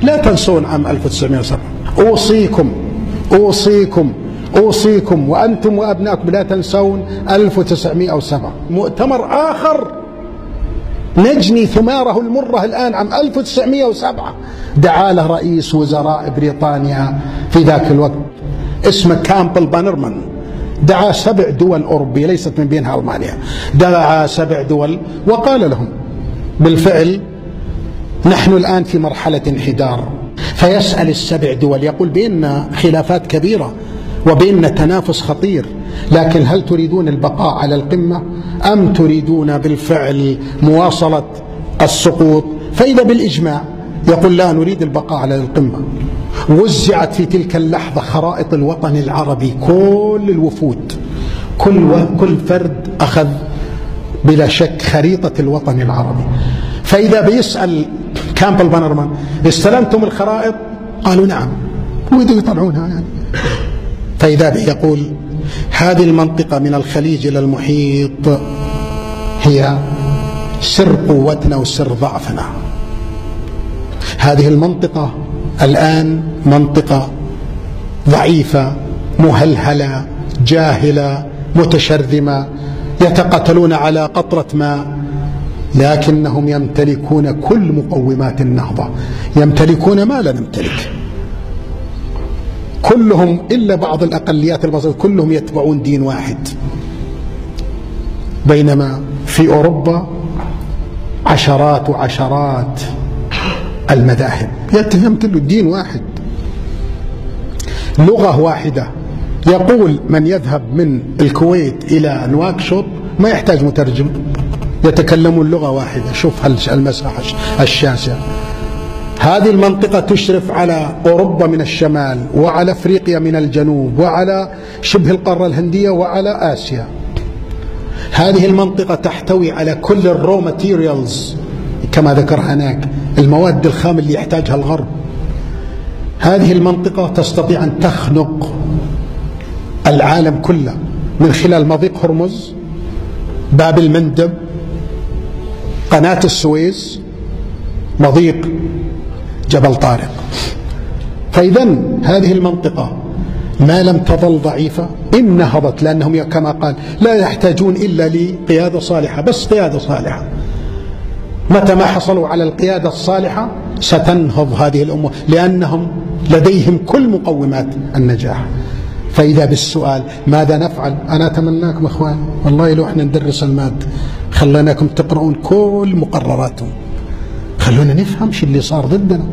لا تنسون عام 1907. أوصيكم أوصيكم أوصيكم وأنتم وأبنائكم لا تنسون 1907. مؤتمر آخر نجني ثماره المرة الآن عام 1907 دعا له رئيس وزراء بريطانيا في ذاك الوقت اسمه كامبل بانرمان، دعا 7 دول أوروبية ليست من بينها ألمانيا، دعا 7 دول وقال لهم بالفعل نحن الآن في مرحلة انحدار. فيسأل ال7 دول يقول بيننا خلافات كبيرة وبيننا تنافس خطير، لكن هل تريدون البقاء على القمة أم تريدون بالفعل مواصلة السقوط؟ فإذا بالإجماع يقول لا، نريد البقاء على القمة. وزعت في تلك اللحظة خرائط الوطن العربي، كل الوفود كل فرد أخذ بلا شك خريطة الوطن العربي. فإذا بيسأل كامبل بانرمان استلمتم الخرائط؟ قالوا نعم، ويدوا يطلعونها يعني. فإذا به يقول هذه المنطقة من الخليج إلى المحيط هي سر قوتنا وسر ضعفنا. هذه المنطقة الآن منطقة ضعيفة مهلهلة جاهلة متشرذمة، يتقاتلون على قطرة ماء، لكنهم يمتلكون كل مقومات النهضة، يمتلكون ما لا نمتلك. كلهم إلا بعض الأقليات البسيطة كلهم يتبعون دين واحد، بينما في أوروبا عشرات وعشرات المذاهب يمتلكون دين واحد، لغة واحدة. يقول من يذهب من الكويت إلى نواكشوط ما يحتاج مترجم، يتكلمون لغة واحدة. شوف المساحة الشاسعة. هذه المنطقة تشرف على أوروبا من الشمال وعلى أفريقيا من الجنوب وعلى شبه القارة الهندية وعلى آسيا. هذه المنطقة تحتوي على كل الرو ماتيريالز كما ذكر هناك، المواد الخام اللي يحتاجها الغرب. هذه المنطقة تستطيع أن تخنق العالم كله من خلال مضيق هرمز، باب المندب، قناة السويس، مضيق جبل طارق. فإذا هذه المنطقة ما لم تظل ضعيفة إن نهضت، لأنهم كما قال لا يحتاجون إلا لقيادة صالحة، بس قيادة صالحة. متى ما حصلوا على القيادة الصالحة ستنهض هذه الأمة، لأنهم لديهم كل مقومات النجاح. فإذا بالسؤال ماذا نفعل؟ أنا أتمناكم إخوان والله لو احنا ندرس المادة خليناكم تقرؤون كل مقرراتهم، خلونا نفهم شو اللي صار ضدنا.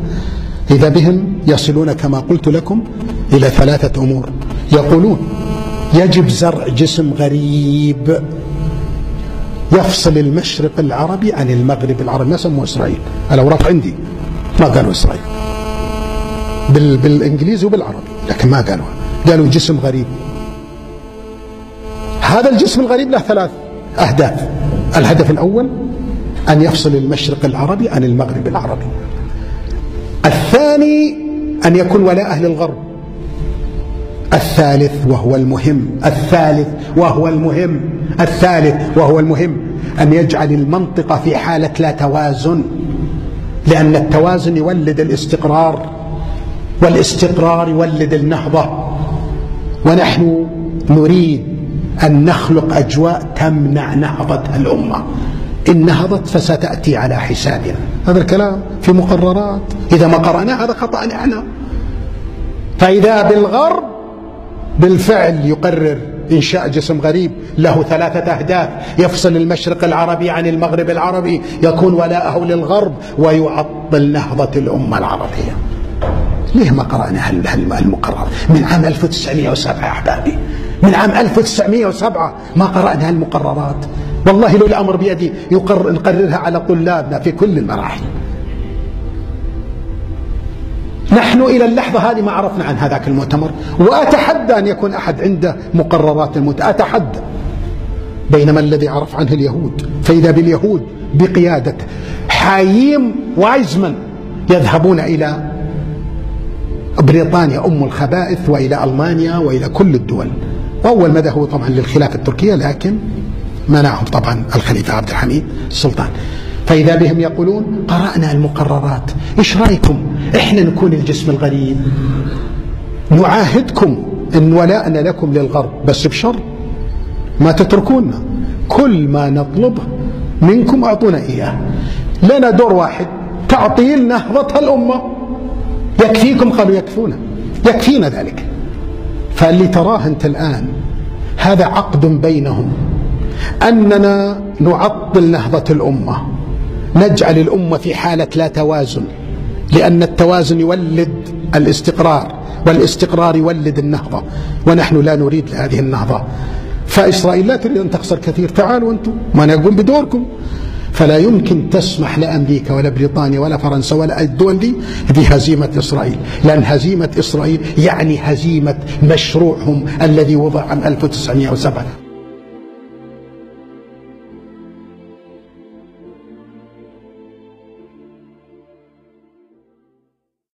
إذا بهم يصلون كما قلت لكم إلى 3 أمور. يقولون يجب زرع جسم غريب يفصل المشرق العربي عن المغرب العربي. ما سموه إسرائيل، الأوراق عندي ما قالوا إسرائيل، بالإنجليزي وبالعربي، لكن ما قالوا جسم غريب. هذا الجسم الغريب له 3 أهداف. الهدف الأول أن يفصل المشرق العربي عن المغرب العربي. الثاني أن يكون ولاء أهل الغرب. الثالث وهو المهم أن يجعل المنطقة في حالة لا توازن، لأن التوازن يولد الاستقرار، والاستقرار يولد النهضة. ونحن نريد أن نخلق أجواء تمنع نهضة الأمة. إن نهضت فستأتي على حسابنا. هذا الكلام في مقررات، إذا ما قرأنا هذا خطأنا احنا. فإذا بالغرب بالفعل يقرر إنشاء جسم غريب له 3 أهداف: يفصل المشرق العربي عن المغرب العربي، يكون ولاءه للغرب، ويعطل نهضة الأمة العربية. ليه ما قرأنا هالمقرر من عام 1907 يا أحبابي؟ من عام 1907 ما قرأنا هالمقررات. والله لو الأمر بيدي نقررها على طلابنا في كل المراحل. نحن إلى اللحظة هذه ما عرفنا عن هذاك المؤتمر، وأتحدى أن يكون أحد عنده مقررات المؤتمر، أتحدى. بينما الذي عرف عنه اليهود، فإذا باليهود بقيادة حايم وايزمان يذهبون إلى بريطانيا أم الخبائث وإلى ألمانيا وإلى كل الدول. وأول ما ذهبوا طبعا للخلافة التركية، لكن منعهم طبعا الخليفة عبد الحميد السلطان. فإذا بهم يقولون قرأنا المقررات، إيش رأيكم إحنا نكون الجسم الغريب؟ نعاهدكم إن ولاءنا لكم للغرب، بس بشر ما تتركونا، كل ما نطلبه منكم أعطونا إياه. لنا دور واحد، تعطيل نهضة الأمة. يكفيكم؟ قالوا يكفونا، يكفينا ذلك. فاللي تراه أنت الآن هذا عقد بينهم، أننا نعطل نهضة الأمة، نجعل الأمة في حالة لا توازن، لأن التوازن يولد الاستقرار، والاستقرار يولد النهضة، ونحن لا نريد هذه النهضة. فإسرائيل لا تريد أن تخسر كثير، تعالوا أنتم ما نقوم بدوركم. فلا يمكن تسمح لأمريكا ولا بريطانيا ولا فرنسا ولا الدول دي بهزيمة إسرائيل، لأن هزيمة إسرائيل يعني هزيمة مشروعهم الذي وضع عام 1907.